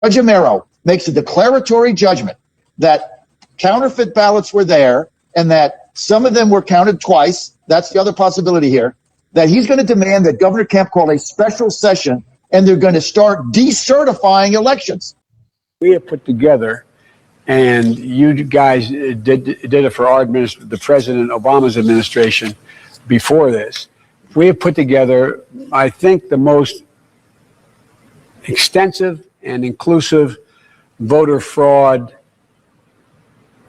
Judge Amaro makes a declaratory judgment that counterfeit ballots were there and that some of them were counted twice, that's the other possibility here, that he's going to demand that Governor Kemp call a special session and they're going to start decertifying elections. We have put together, and you guys did it for our the President Obama's administration before this. We have put together, I think, the most extensive and inclusive voter fraud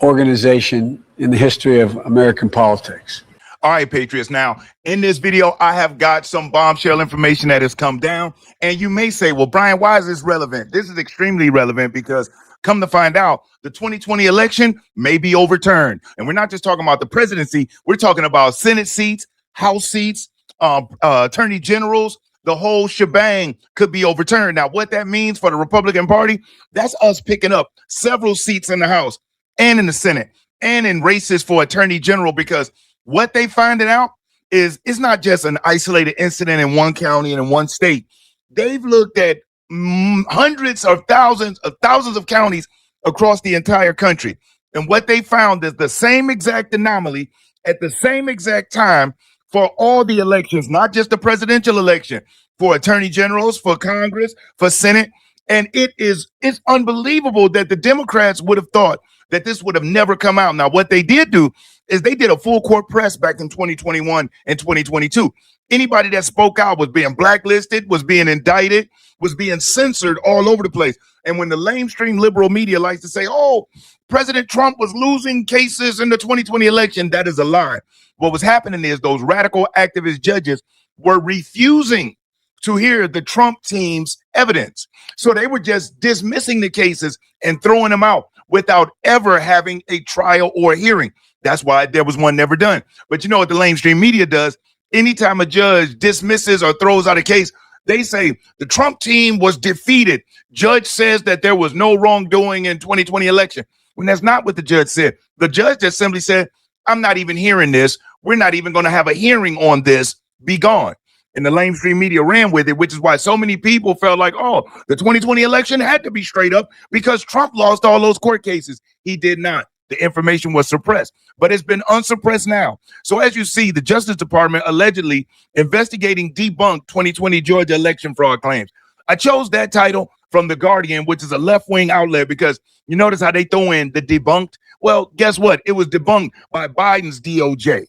organization in the history of American politics. All right, Patriots. Now, in this video, I have got some bombshell information that has come down. And you may say, well, Brian, why is this relevant? This is extremely relevant because come to find out, the 2020 election may be overturned. And we're not just talking about the presidency. We're talking about Senate seats, House seats, attorney generals. The whole shebang could be overturned. Now, what that means for the Republican Party, that's us picking up several seats in the House and in the Senate and in races for attorney general, because what they finding out is it's not just an isolated incident in one county and in one state. They've looked at hundreds of thousands of counties across the entire country. And what they found is the same exact anomaly at the same exact time for all the elections, not just the presidential election, for attorney generals, for Congress, for Senate. And it's unbelievable that the Democrats would have thought that this would have never come out. Now, what they did do is they did a full court press back in 2021 and 2022. Anybody that spoke out was being blacklisted, was being indicted, was being censored all over the place. And when the lamestream liberal media likes to say, oh, President Trump was losing cases in the 2020 election, that is a lie. What was happening is those radical activist judges were refusing to hear the Trump team's evidence. So they were just dismissing the cases and throwing them out without ever having a trial or a hearing. That's why there was one never done. But you know what the lamestream media does? Anytime a judge dismisses or throws out a case, they say the Trump team was defeated. Judge says that there was no wrongdoing in 2020 election. When that's not what the judge said. The judge just simply said, I'm not even hearing this. We're not even going to have a hearing on this. Be gone. And the lamestream media ran with it, which is why so many people felt like, oh, the 2020 election had to be straight up because Trump lost all those court cases. He did not. The information was suppressed, but it's been unsuppressed now. So as you see, the Justice Department allegedly investigating debunked 2020 Georgia election fraud claims. I chose that title from The Guardian, which is a left-wing outlet, because you notice how they throw in the debunked. Well, guess what? It was debunked by Biden's DOJ.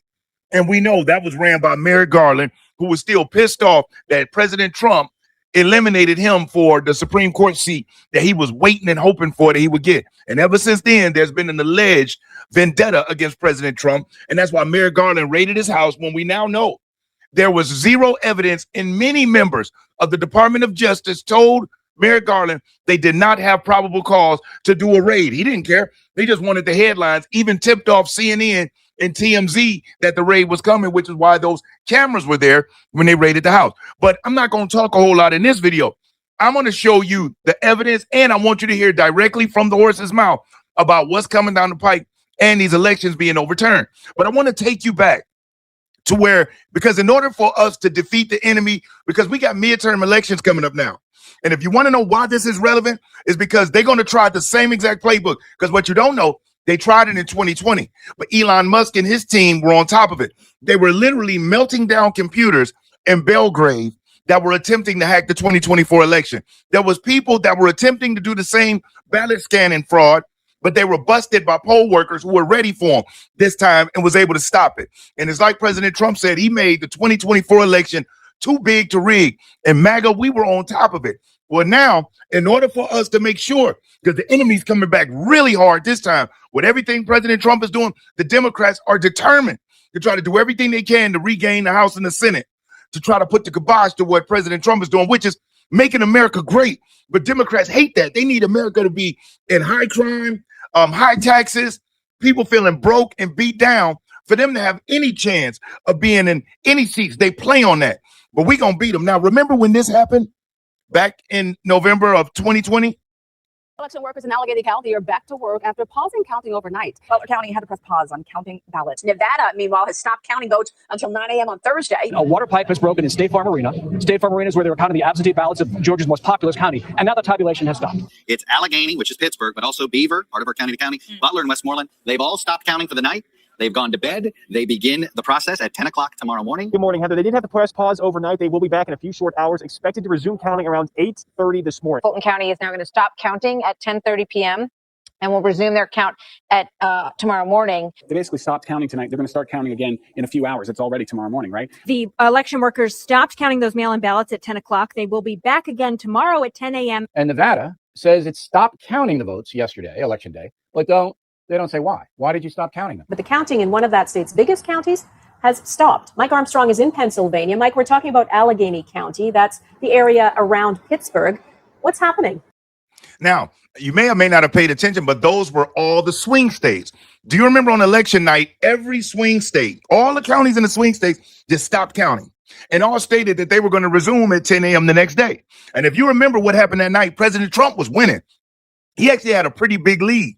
And we know that was ran by Merrick Garland, who was still pissed off that President Trump eliminated him for the Supreme Court seat that he was waiting and hoping for that he would get. And ever since then, there's been an alleged vendetta against President Trump. And that's why Merrick Garland raided his house, when we now know there was zero evidence, and many members of the Department of Justice told Merrick Garland they did not have probable cause to do a raid. He didn't care. They just wanted the headlines, even tipped off CNN and TMZ that the raid was coming, which is why those cameras were there when they raided the house. But I'm not going to talk a whole lot in this video. I'm going to show you the evidence, and I want you to hear directly from the horse's mouth about what's coming down the pike and these elections being overturned. But I want to take you back to where, because in order for us to defeat the enemy, because we got midterm elections coming up now. And if you want to know why this is relevant, is because they're going to try the same exact playbook. Because what you don't know, they tried it in 2020, but Elon Musk and his team were on top of it. They were literally melting down computers in Belgrade that were attempting to hack the 2024 election. There was people that were attempting to do the same ballot scanning fraud, but they were busted by poll workers who were ready for them this time and was able to stop it. And it's like President Trump said, he made the 2024 election too big to rig. And MAGA, we were on top of it. Well, now, in order for us to make sure, because the enemy's coming back really hard this time, with everything President Trump is doing, the Democrats are determined to try to do everything they can to regain the House and the Senate, to try to put the kibosh to what President Trump is doing, which is making America great. But Democrats hate that. They need America to be in high crime, high taxes, people feeling broke and beat down, for them to have any chance of being in any seats. They play on that. But we're going to beat them. Now, remember when this happened back in November of 2020? Election workers in Allegheny County are back to work after pausing counting overnight. Butler County had to press pause on counting ballots. Nevada, meanwhile, has stopped counting votes until 9 a.m. on Thursday. A water pipe has broken in State Farm Arena. State Farm Arena is where they were counting the absentee ballots of Georgia's most populous county, and now the tabulation has stopped. It's Allegheny, which is Pittsburgh, but also Beaver, part of our county to county, Butler and Westmoreland. They've all stopped counting for the night. They've gone to bed. They begin the process at 10 o'clock tomorrow morning. Good morning, Heather. They did have to press pause overnight. They will be back in a few short hours, expected to resume counting around 8:30 this morning. Fulton County is now going to stop counting at 10:30 p.m. and will resume their count at tomorrow morning. They basically stopped counting tonight. They're going to start counting again in a few hours. It's already tomorrow morning, right? The election workers stopped counting those mail-in ballots at 10 o'clock. They will be back again tomorrow at 10 a.m. And Nevada says it stopped counting the votes yesterday, election day, but they don't say why. Why did you stop counting them? But the counting in one of that state's biggest counties has stopped. Mike Armstrong is in Pennsylvania. Mike, we're talking about Allegheny County. That's the area around Pittsburgh. What's happening? Now, you may or may not have paid attention, but those were all the swing states. Do you remember on election night, every swing state, all the counties in the swing states just stopped counting and all stated that they were going to resume at 10 a.m. the next day. And if you remember what happened that night, President Trump was winning. He actually had a pretty big lead.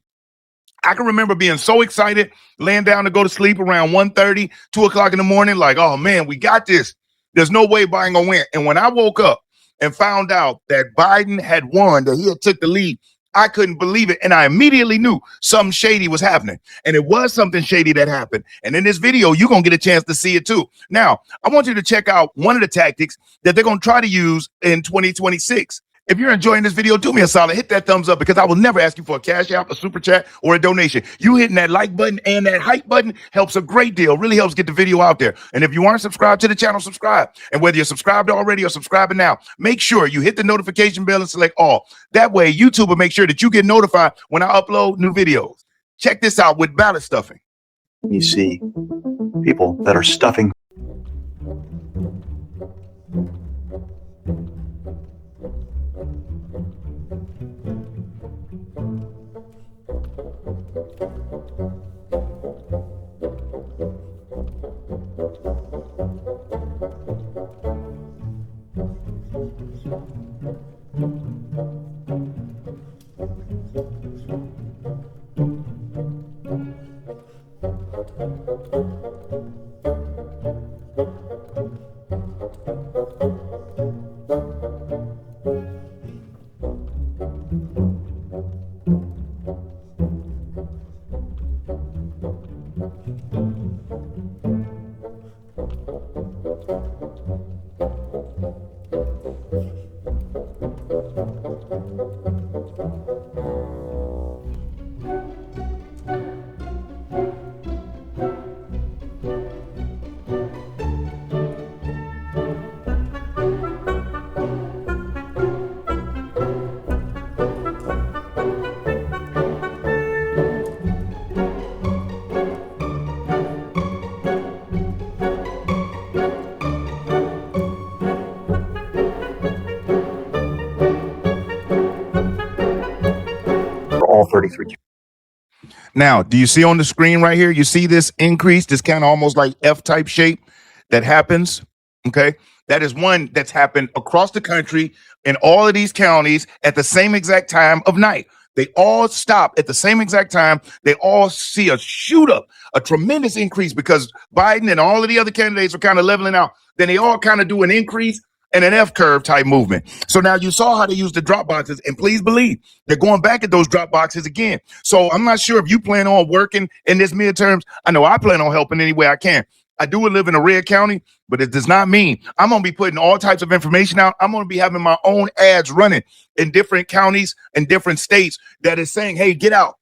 I can remember being so excited, laying down to go to sleep around 1:30, 2 o'clock in the morning, like, oh man, we got this. There's no way Biden gonna win. And when I woke up and found out that Biden had won, that he had took the lead, I couldn't believe it. And I immediately knew something shady was happening. And it was something shady that happened. And in this video, you're going to get a chance to see it too. Now, I want you to check out one of the tactics that they're going to try to use in 2026. If you're enjoying this video, do me a solid, hit that thumbs up, because I will never ask you for a cash app, a super chat, or a donation. You hitting that like button and that hype button helps a great deal, really helps get the video out there. And if you aren't subscribed to the channel, subscribe. And whether you're subscribed already or subscribing now, make sure you hit the notification bell and select all. That way, YouTube will make sure that you get notified when I upload new videos. Check this out with ballot stuffing. You see people that are stuffing. All 33. Now, do you see on the screen right here? You see this increase, this kind of almost like F-type shape that happens? Okay. That is one that's happened across the country in all of these counties at the same exact time of night. They all stop at the same exact time. They all see a shoot up, a tremendous increase, because Biden and all of the other candidates are kind of leveling out. Then they all kind of do an increase and an F curve type movement. So now you saw how they use the drop boxes, and please believe they're going back at those drop boxes again. So I'm not sure if you plan on working in this midterms. I know I plan on helping any way I can. I do live in a red county, but it does not mean I'm going to be putting all types of information out. I'm going to be having my own ads running in different counties and different states that is saying, hey, get out,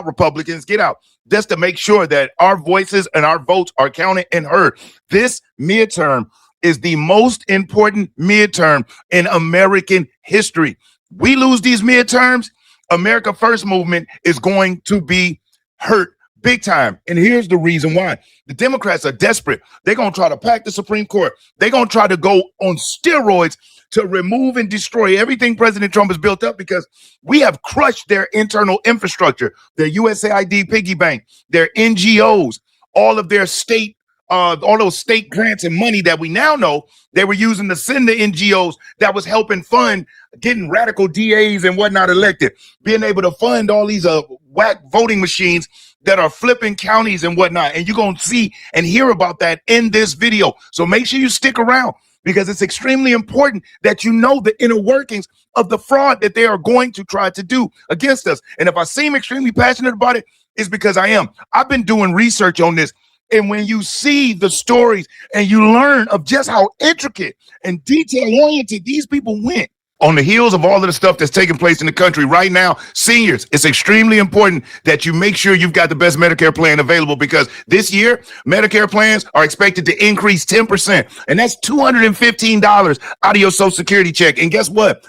Republicans, get out, just to make sure that our voices and our votes are counted and heard. This midterm is the most important midterm in American history. We lose these midterms, America First movement is going to be hurt big time. And here's the reason why. The Democrats are desperate. They're going to try to pack the Supreme Court. They're going to try to go on steroids to remove and destroy everything President Trump has built up, because we have crushed their internal infrastructure, their USAID piggy bank, their NGOs, all of their state all those state grants and money that we now know they were using to send the NGOs that was helping fund getting radical DAs and whatnot elected, being able to fund all these whack voting machines that are flipping counties and whatnot. And you're going to see and hear about that in this video. So make sure you stick around, because it's extremely important that you know the inner workings of the fraud that they are going to try to do against us. And if I seem extremely passionate about it, it's because I am. I've been doing research on this. And when you see the stories and you learn of just how intricate and detail-oriented these people went, on the heels of all of the stuff that's taking place in the country right now, seniors, it's extremely important that you make sure you've got the best Medicare plan available, because this year, Medicare plans are expected to increase 10%. And that's $215 out of your Social Security check. And guess what?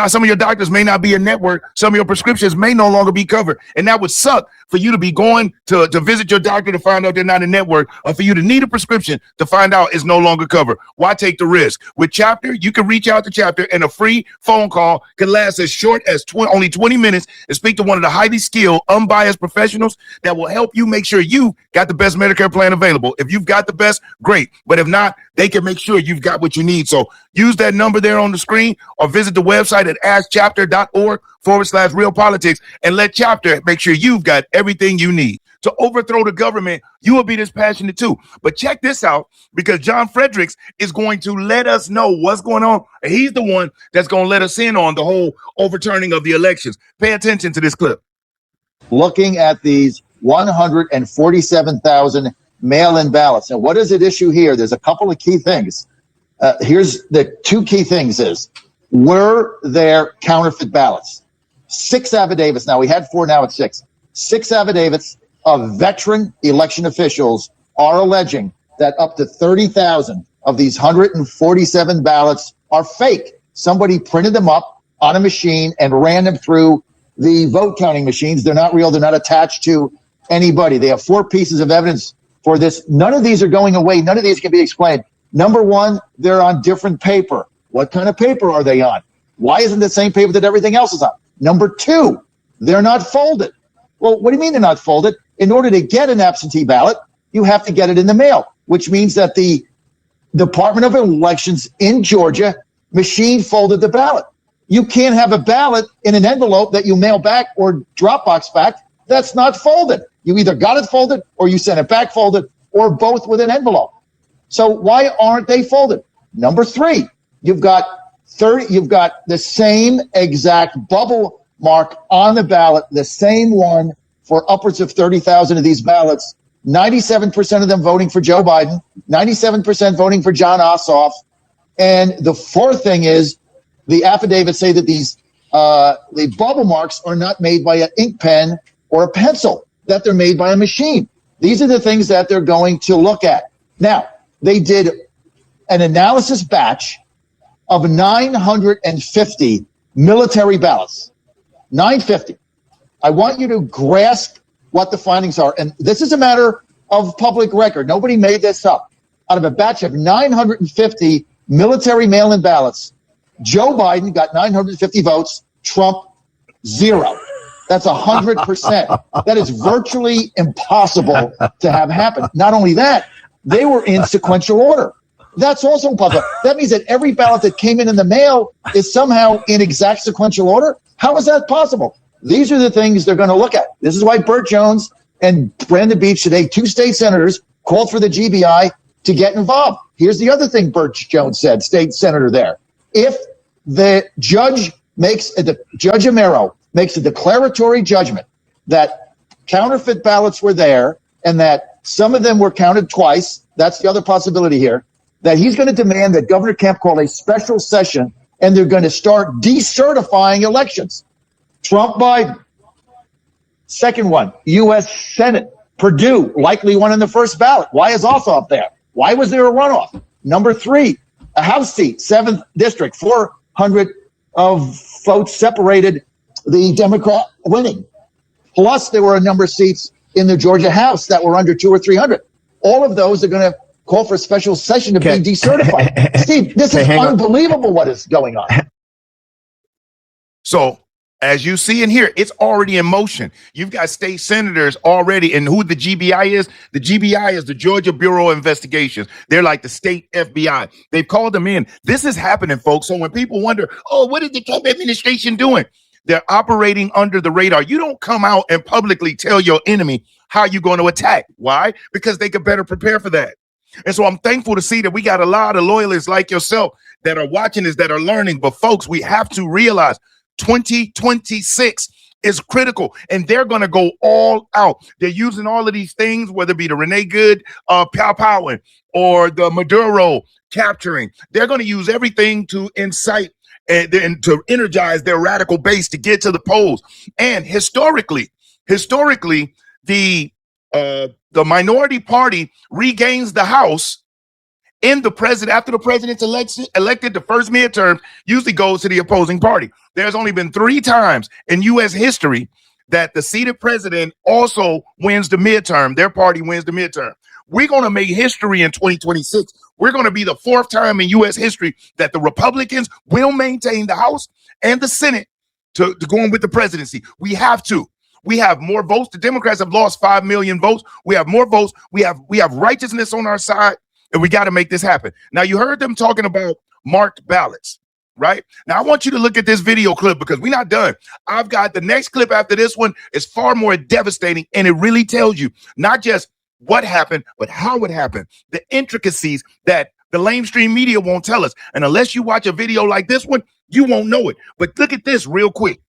Some of your doctors may not be in network. Some of your prescriptions may no longer be covered. And that would suck for you to be going to visit your doctor to find out they're not in network, or for you to need a prescription to find out it's no longer covered. Why take the risk? With Chapter, you can reach out to Chapter, and a free phone call can last as short as only 20 minutes and speak to one of the highly skilled, unbiased professionals that will help you make sure you got the best Medicare plan available. If you've got the best, great. But if not, they can make sure you've got what you need. So use that number there on the screen, or visit the website at askchapter.org/realpolitics and let Chapter make sure you've got everything you need. To overthrow the government, you will be this passionate too. But check this out, because John Fredericks is going to let us know what's going on. He's the one that's going to let us in on the whole overturning of the elections. Pay attention to this clip. Looking at these 147,000 mail-in ballots. And what is at issue here? There's a couple of key things. Here's the two key things is, were there counterfeit ballots? 6 affidavits. Now we had 4, now it's 6. 6 affidavits of veteran election officials are alleging that up to 30,000 of these 147 ballots are fake. Somebody printed them up on a machine and ran them through the vote counting machines. They're not real. They're not attached to anybody. They have 4 pieces of evidence for this. None of these are going away. None of these can be explained. Number one, they're on different paper. What kind of paper are they on? Why isn't the same paper that everything else is on? Number two, they're not folded. Well, what do you mean they're not folded? In order to get an absentee ballot, you have to get it in the mail, which means that the Department of Elections in Georgia machine folded the ballot. You can't have a ballot in an envelope that you mail back or Dropbox back that's not folded. You either got it folded or you sent it back folded, or both with an envelope. So why aren't they folded? Number three, you've got the same exact bubble mark on the ballot, the same one for upwards of 30,000 of these ballots. 97% of them voting for Joe Biden, 97% voting for John Ossoff. And the fourth thing is, the affidavits say that these the bubble marks are not made by an ink pen or a pencil, that they're made by a machine. These are the things that they're going to look at. Now, they did an analysis batch of 950 military ballots. 950. I want you to grasp what the findings are. And this is a matter of public record. Nobody made this up. Out of a batch of 950 military mail-in ballots, Joe Biden got 950 votes, Trump 0. That's 100%. That is virtually impossible to have happen. Not only that, they were in sequential order. That's also impossible. That means that every ballot that came in the mail is somehow in exact sequential order. How is that possible? These are the things they're going to look at. This is why Burt Jones and Brandon Beach today, 2 state senators, called for the GBI to get involved. Here's the other thing Burt Jones said, state senator there. If the Judge Amero makes a declaratory judgment that counterfeit ballots were there and that some of them were counted twice, that's the other possibility here, that he's going to demand that Governor Kemp call a special session and they're going to start decertifying elections. Trump, Biden. Second one, U.S. Senate. Purdue likely won in the first ballot. Why is Ossoff there? Why was there a runoff? Number 3, a House seat, 7th district, 400 of votes separated the Democrat winning. Plus, there were a number of seats in the Georgia House that were under 200 or 300. All of those are going to call for a special session to be decertified. Steve, this is unbelievable what is going on. So As you see in here, it's already in motion. You've got state senators already, and who the GBI is? The GBI is the Georgia Bureau of Investigations. They're like the state FBI. They've called them in. This is happening, folks. So when people wonder, oh, what is the Trump administration doing? They're operating under the radar. You don't come out and publicly tell your enemy how you're going to attack. Why? Because they could better prepare for that. And so I'm thankful to see that we got a lot of loyalists like yourself that are watching this, that are learning. But folks, we have to realize 2026 is critical, and they're going to go all out. They're using all of these things, whether it be the Renee Good powwowing or the Maduro capturing. They're going to use everything to incite and to energize their radical base to get to the polls. And historically, the minority party regains the House in the president after the president's elected. The first midterm usually goes to the opposing party. There's only been 3 times in U.S. history that the seated president also wins the midterm. Their party wins the midterm. We're going to make history in 2026. We're going to be the 4th time in U.S. history that the Republicans will maintain the House and the Senate to go on with the presidency. We have to. We have more votes. The Democrats have lost 5 million votes. We have more votes. We have righteousness on our side. And we got to make this happen. Now, you heard them talking about marked ballots, right? Now, I want you to look at this video clip because we're not done. I've got the next clip after this one is far more devastating, and it really tells you not just what happened, but how it happened, the intricacies that the lamestream media won't tell us. And unless you watch a video like this one, you won't know it. But look at this real quick.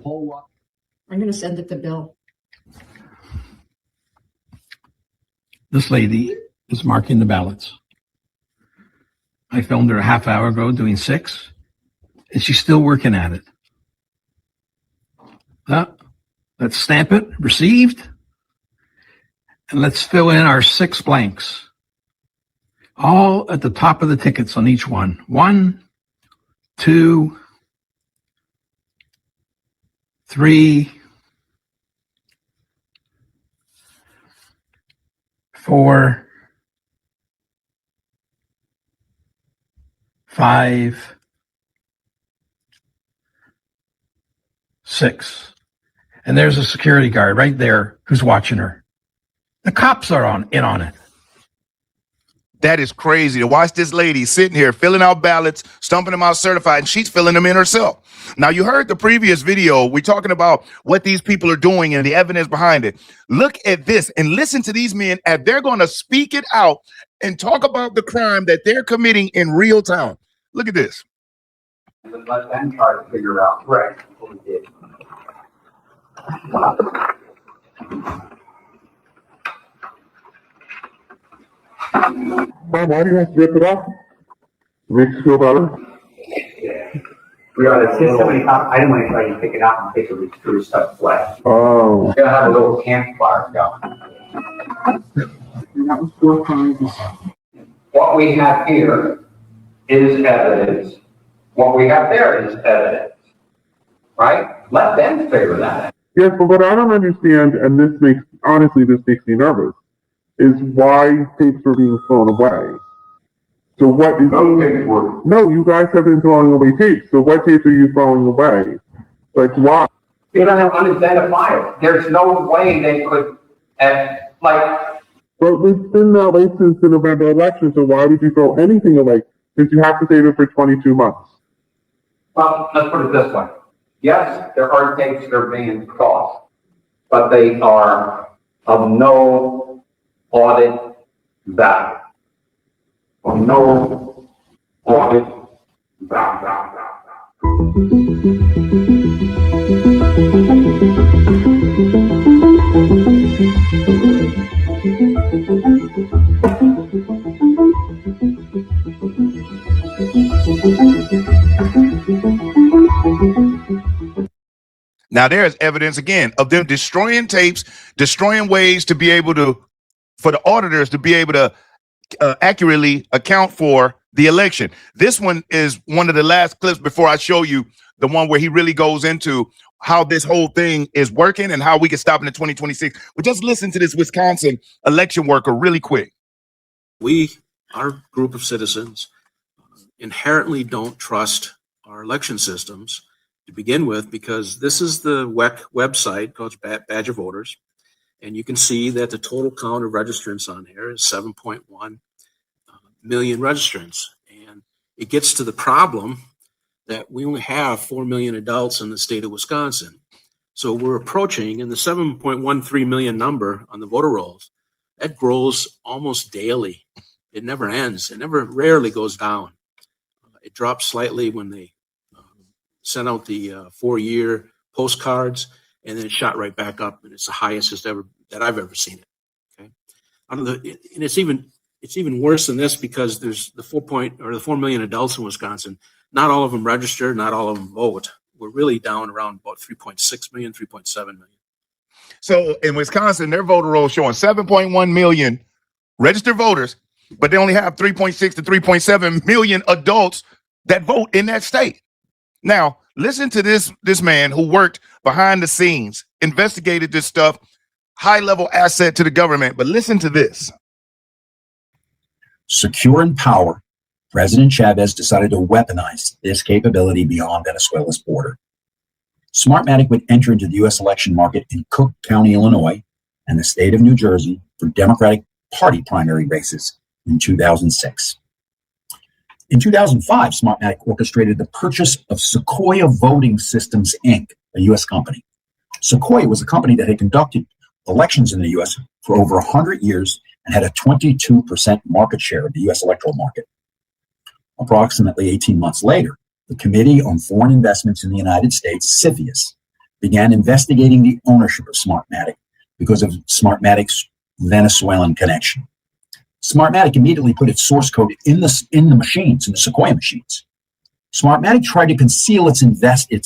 I'm going to send it to Bill. This lady is marking the ballots. I filmed her a half hour ago doing 6, and she's still working at it. Let's stamp it, received, and let's fill in our 6 blanks. All at the top of the tickets on each one. 1, 2, 3, 4, 5, 6. And there's a security guard right there who's watching her. The cops are in on it. That is crazy to watch this lady sitting here filling out ballots, stumping them out certified, and she's filling them in herself. Now, you heard the previous video. We're talking about what these people are doing and the evidence behind it. Look at this and listen to these men as they're going to speak it out and talk about the crime that they're committing in real time. Look at this. Let them try to figure out what we did. Mom, why do you have to rip it off? Makes you feel better? It's just so many times, I didn't want to try to pick it out and take it through stuff flat. Oh. We're gonna have a little campfire going. That was 4 times. What we have here is evidence. What we have there is evidence. Right? Let them figure that out. Yes, but what I don't understand, and this makes me nervous, is why tapes are being thrown away. So what is... No, you guys have been throwing away tapes. So what tapes are you throwing away? Like, why? You don't have unidentified. There's no way they could, But it's been that way since the November election, so why would you throw anything away? Because you have to save it for 22 months. Well, let's put it this way. Yes, there are tapes that are being tossed, but they are of no audit value. Of no audit value. Now, there's evidence again of them destroying tapes, destroying ways to be able to, for the auditors to be able to accurately account for the election. This one is one of the last clips before I show you the one where he really goes into how this whole thing is working and how we can stop it in 2026. But just listen to this Wisconsin election worker really quick. We, our group of citizens, inherently don't trust our election systems to begin with, because this is the WEC website called Badge of Voters. And you can see that the total count of registrants on here is 7.1 million registrants. And it gets to the problem that we only have 4 million adults in the state of Wisconsin. So we're approaching, and the 7.13 million number on the voter rolls, that grows almost daily. It never ends. It rarely goes down. It drops slightly when they sent out the 4-year postcards, and then it shot right back up, and it's the highest that I've ever seen it. Okay, and it's even worse than this, because there's the 4 million adults in Wisconsin. Not all of them register, not all of them vote. We're really down around about 3.6 million, 3.7 million. So in Wisconsin, their voter roll showing 7.1 million registered voters, but they only have 3.6 to 3.7 million adults that vote in that state. Now, listen to this man who worked behind the scenes, investigated this stuff, high-level asset to the government. But listen to this. Secure in power, President Chavez decided to weaponize this capability beyond Venezuela's border. Smartmatic would enter into the U.S. election market in Cook County, Illinois, and the state of New Jersey for Democratic Party primary races in 2006. In 2005, Smartmatic orchestrated the purchase of Sequoia Voting Systems, Inc., a U.S. company. Sequoia was a company that had conducted elections in the U.S. for over 100 years and had a 22% market share of the U.S. electoral market. Approximately 18 months later, the Committee on Foreign Investments in the United States, CFIUS, began investigating the ownership of Smartmatic because of Smartmatic's Venezuelan connection. Smartmatic immediately put its source code in the machines, in the Sequoia machines. Smartmatic tried to conceal its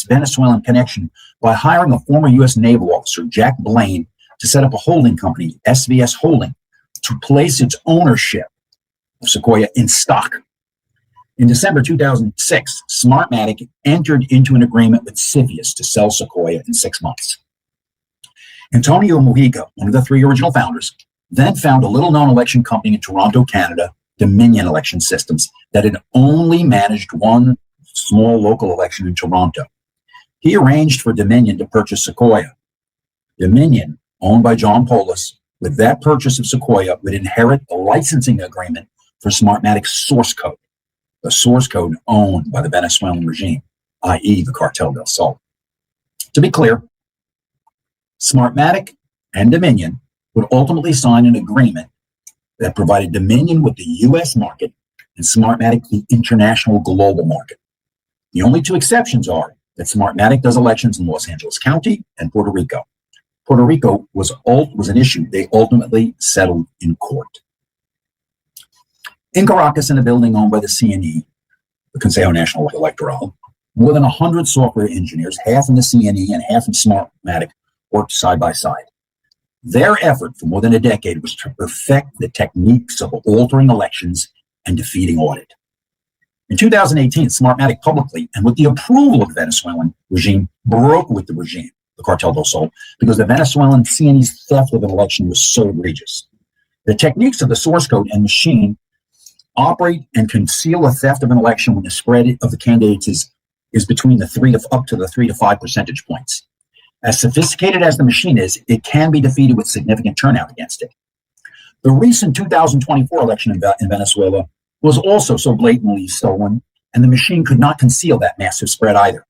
Venezuelan connection by hiring a former U.S. naval officer, Jack Blaine, to set up a holding company, SVS Holding, to place its ownership of Sequoia in stock. In December 2006, Smartmatic entered into an agreement with CFIUS to sell Sequoia in 6 months. Antonio Mujica, one of the 3 original founders, then found a little-known election company in Toronto, Canada, Dominion Election Systems, that had only managed one small local election in Toronto. He arranged for Dominion to purchase Sequoia. Dominion, owned by John Polis, with that purchase of Sequoia, would inherit a licensing agreement for Smartmatic's source code, the source code owned by the Venezuelan regime, i.e. the Cartel del Sol. To be clear, Smartmatic and Dominion would ultimately sign an agreement that provided Dominion with the U.S. market and Smartmatic the international global market. The only 2 exceptions are that Smartmatic does elections in Los Angeles County and Puerto Rico. Puerto Rico was an issue they ultimately settled in court. In Caracas, in a building owned by the CNE, the Consejo Nacional Electoral, more than 100 software engineers, half in the CNE and half in Smartmatic, worked side by side. Their effort for more than a decade was to perfect the techniques of altering elections and defeating audit. In 2018, Smartmatic publicly, and with the approval of the Venezuelan regime, broke with the regime, the Cartel del Sol, because the Venezuelan CNE's theft of an election was so egregious. The techniques of the source code and machine operate and conceal a theft of an election when the spread of the candidates is between the 3 to 5 percentage points. As sophisticated as the machine is, it can be defeated with significant turnout against it. The recent 2024 election in Venezuela was also so blatantly stolen, and the machine could not conceal that massive spread either.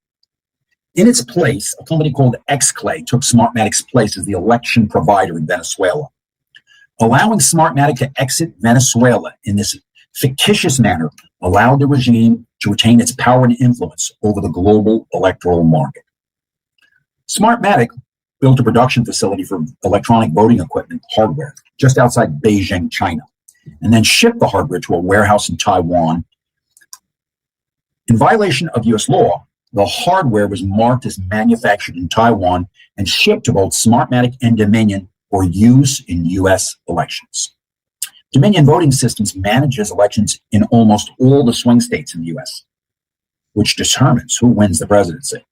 In its place, a company called XClay took Smartmatic's place as the election provider in Venezuela. Allowing Smartmatic to exit Venezuela in this fictitious manner allowed the regime to retain its power and influence over the global electoral market. Smartmatic built a production facility for electronic voting equipment hardware just outside Beijing, China, and then shipped the hardware to a warehouse in Taiwan. In violation of U.S. law, the hardware was marked as manufactured in Taiwan and shipped to both Smartmatic and Dominion for use in U.S. elections. Dominion Voting Systems manages elections in almost all the swing states in the U.S., which determines who wins the presidency.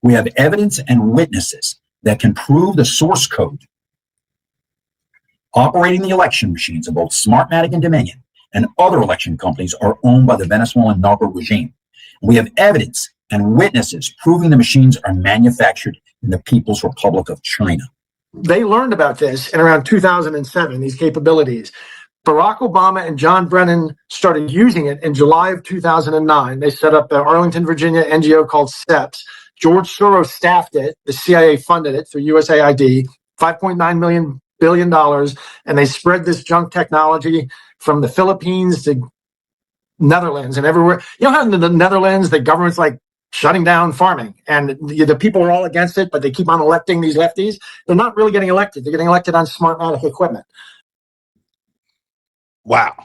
We have evidence and witnesses that can prove the source code operating the election machines of both Smartmatic and Dominion and other election companies are owned by the Venezuelan narco regime. We have evidence and witnesses proving the machines are manufactured in the People's Republic of China. They learned about this in around 2007, these capabilities. Barack Obama and John Brennan started using it in July of 2009. They set up the Arlington, Virginia NGO called SEPS. George Soros staffed it. The CIA funded it through USAID, $5.9 billion, and they spread this junk technology from the Philippines to Netherlands and everywhere. You know how in the Netherlands, the government's like shutting down farming and the people are all against it, but they keep on electing these lefties. They're not really getting elected. They're getting elected on Smartmatic equipment. Wow.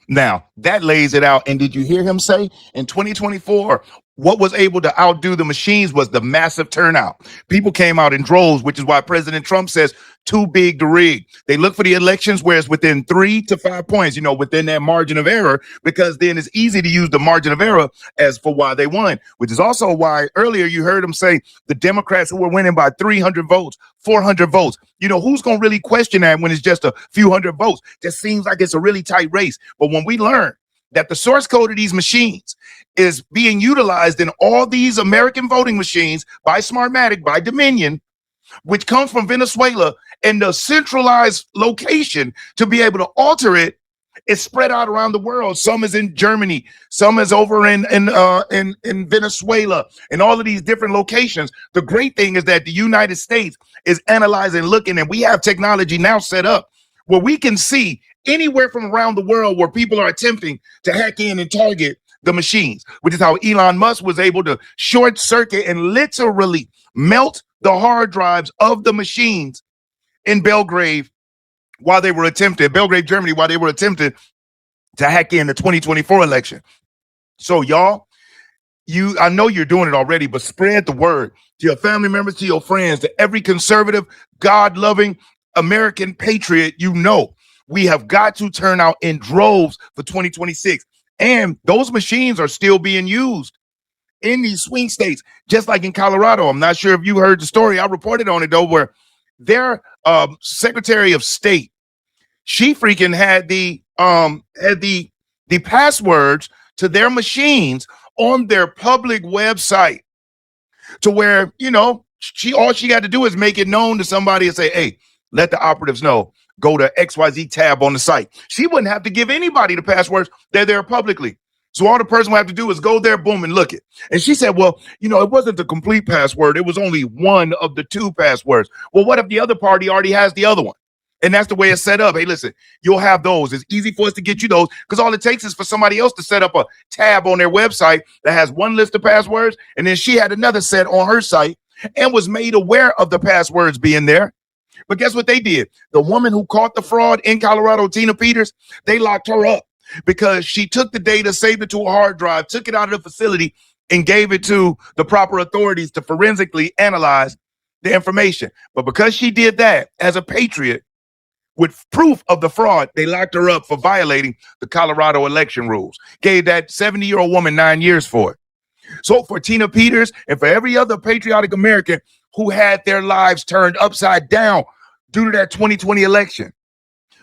Now, that lays it out. And did you hear him say in 2024, what was able to outdo the machines was the massive turnout. People came out in droves, which is why President Trump says too big to rig. They look for the elections where it's within 3 to 5 points, within that margin of error, because then it's easy to use the margin of error as for why they won, which is also why earlier you heard him say the Democrats who were winning by 300 votes, 400 votes. Who's going to really question that when it's just a few hundred votes? Just seems like it's a really tight race. But when we learn that the source code of these machines is being utilized in all these American voting machines by Smartmatic, by Dominion, which comes from Venezuela, and the centralized location to be able to alter it is spread out around the world. Some is in Germany, some is over in Venezuela, and all of these different locations. The great thing is that the United States is analyzing, looking, and we have technology now set up where we can see anywhere from around the world where people are attempting to hack in and target the machines, which is how Elon Musk was able to short circuit and literally melt the hard drives of the machines in Belgrade, Germany, while they were attempting to hack in the 2024 election. So y'all, I know you're doing it already, but spread the word to your family members, to your friends, to every conservative, God-loving American patriot. We have got to turn out in droves for 2026. And those machines are still being used in these swing states, just like in Colorado. I'm not sure if you heard the story. I reported on it, though, where their Secretary of State, she freaking had the passwords to their machines on their public website, to where, all she had to do is make it known to somebody and say, hey, let the operatives know. Go to XYZ tab on the site. She wouldn't have to give anybody the passwords. They're there publicly. So all the person would have to do is go there, boom, and look it. And she said, well, it wasn't the complete password. It was only one of the 2 passwords. Well, what if the other party already has the other one? And that's the way it's set up. Hey, listen, you'll have those. It's easy for us to get you those because all it takes is for somebody else to set up a tab on their website that has one list of passwords. And then she had another set on her site and was made aware of the passwords being there. But guess what they did? The woman who caught the fraud in Colorado, Tina Peters, they locked her up because she took the data, saved it to a hard drive, took it out of the facility, and gave it to the proper authorities to forensically analyze the information. But because she did that as a patriot with proof of the fraud, they locked her up for violating the Colorado election rules, gave that 70-year-old woman 9 years for it. So for Tina Peters and for every other patriotic American who had their lives turned upside down due to that 2020 election,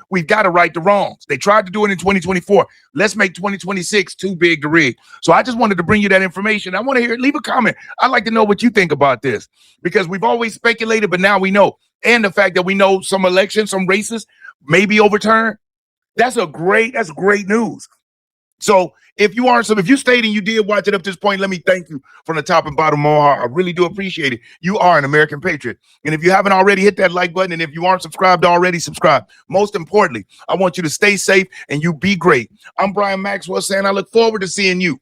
we've got to right the wrongs. They tried to do it in 2024. Let's make 2026 too big to rig. So I just wanted to bring you that information. I want to hear it. Leave a comment. I'd like to know what you think about this, because we've always speculated, but now we know. And the fact that we know some elections, some races may be overturned. That's great news. So if you stayed and you did watch it up to this point, let me thank you from the top and bottom of my heart. I really do appreciate it. You are an American patriot. And if you haven't already, hit that like button. And if you aren't subscribed already, subscribe. Most importantly, I want you to stay safe and you be great. I'm Brian Maxwell saying I look forward to seeing you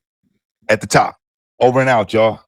at the top. Over and out, y'all.